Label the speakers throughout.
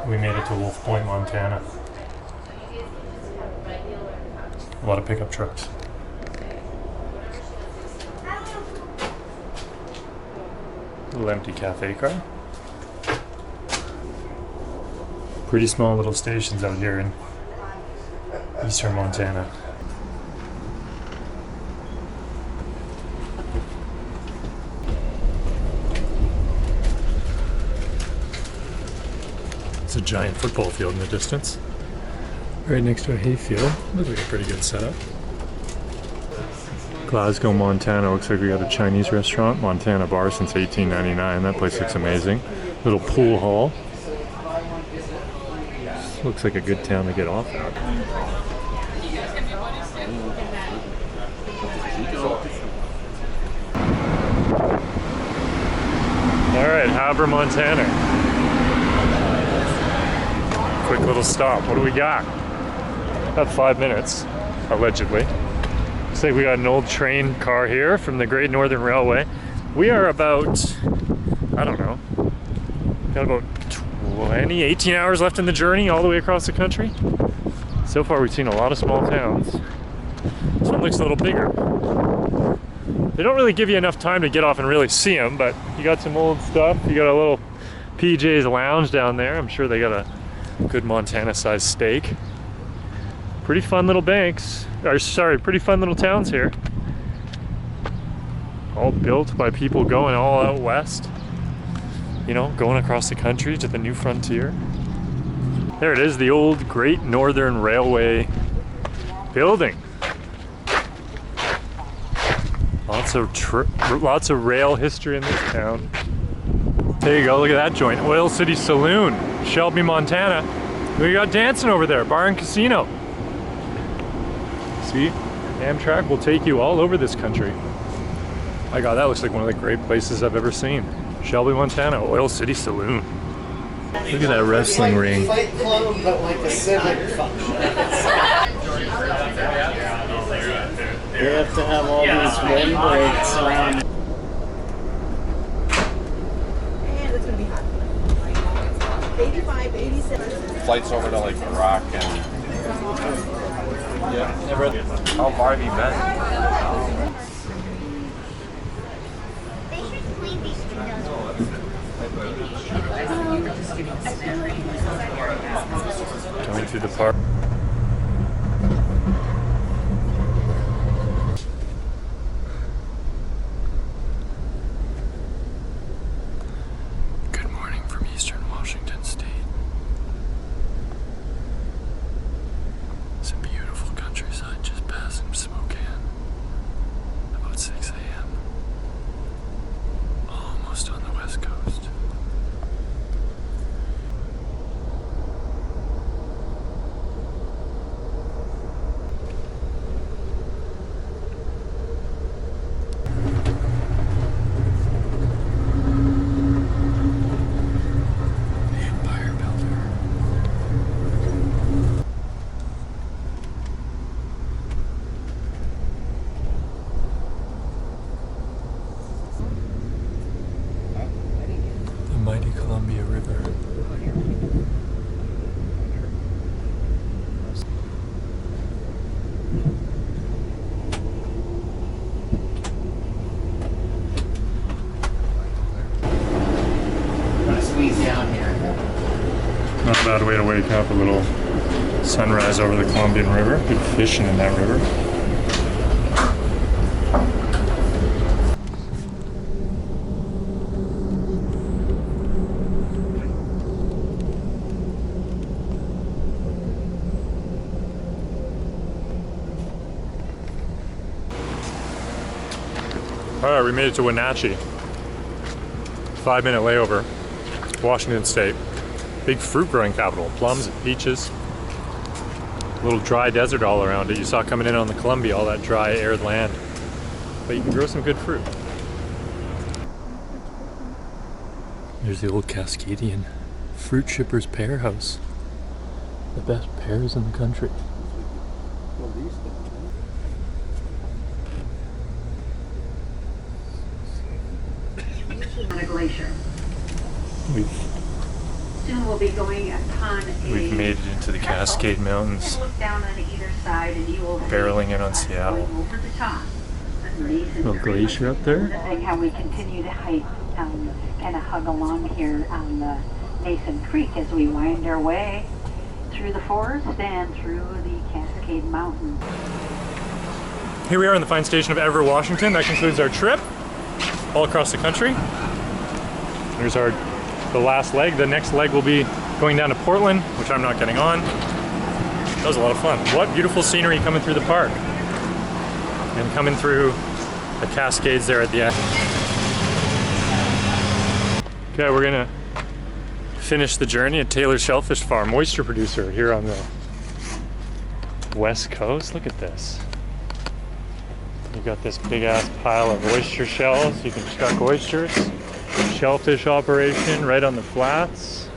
Speaker 1: We made it to Wolf Point, Montana. A lot of pickup trucks. Little empty cafe car. Pretty small little stations out here in eastern Montana. It's a giant football field in the distance. Right next to a hayfield. Looks like a pretty good setup. Glasgow, Montana. Looks like we got a Chinese restaurant. Montana bar since 1899. That place looks amazing. Little pool hall. Looks like a good town to get off at. Alright, Havre, Montana. Quick little stop. What do we got? About 5 minutes, allegedly. Looks like we got an old train car here from the Great Northern Railway. We are about, I don't know, got about 18 hours left in the journey all the way across the country. So far we've seen a lot of small towns. This one looks a little bigger. They don't really give you enough time to get off and really see them, but you got some old stuff. You got a little PJ's lounge down there. I'm sure they got a good Montana-sized steak. Pretty fun little banks, or sorry, pretty fun little towns here. All built by people going all out west. You know, going across the country to the new frontier. There it is, the old Great Northern Railway building. Lots of rail history in this town. There you go, look at that joint. Oil City Saloon, Shelby, Montana. We got dancing over there, bar and casino. See, Amtrak will take you all over this country. My God, that looks like one of the great places I've ever seen. Shelby, Montana, Oil City Saloon. Look at that wrestling ring.
Speaker 2: Fight club, but like a civic function. They have to have all these windbreaks on.
Speaker 3: And it's gonna be hot. 85, 87.
Speaker 4: Flights over to like Iraq and yeah, never. How far have you been?
Speaker 5: They should clean these windows.
Speaker 1: Coming through the park. Good morning from eastern Washington State. It's a beautiful countryside just passing Spokane. About 6 a.m. Almost on the west coast. The Empire Builder. The mighty Columbia River.
Speaker 2: Gotta squeeze down here.
Speaker 1: Not a bad way to wake up, a little sunrise over the Columbian River. Good fishing in that river. Alright, we made it to Wenatchee. 5-minute layover. Washington State. Big fruit growing capital. Plums and peaches. A little dry desert all around it. You saw coming in on the Columbia, all that dry, arid land. But you can grow some good fruit. There's the old Cascadian Fruit Shippers Pear House. The best pears in the country.
Speaker 3: On a glacier.
Speaker 1: We've
Speaker 6: soon we'll be going upon
Speaker 1: We've made it into the Cascade Mountains,
Speaker 6: look down on either side, and you will
Speaker 1: barreling in on Seattle.
Speaker 6: going over the top. of Mason
Speaker 1: Little
Speaker 6: Creek.
Speaker 1: glacier up there.
Speaker 6: Like how we continue to hike, kind of hug along here on the Mason Creek as we wind our way through the forest and through the Cascade Mountains.
Speaker 1: Here we are in the fine station of Everett, Washington. That concludes our trip all across the country. There's the last leg. The next leg will be going down to Portland, which I'm not getting on. That was a lot of fun. What beautiful scenery coming through the park. And coming through the Cascades there at the end. Okay, we're gonna finish the journey at Taylor Shellfish Farm, oyster producer here on the west coast. Look at this. You've got this big ass pile of oyster shells. You can chuck oysters. Shellfish operation right on the flats.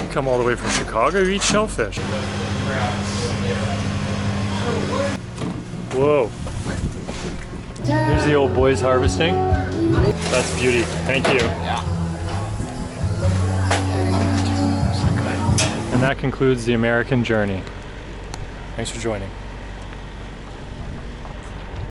Speaker 1: You come all the way from Chicago, you eat shellfish. Whoa. Here's the old boys harvesting. That's beauty. Thank you. And that concludes the American journey. Thanks for joining.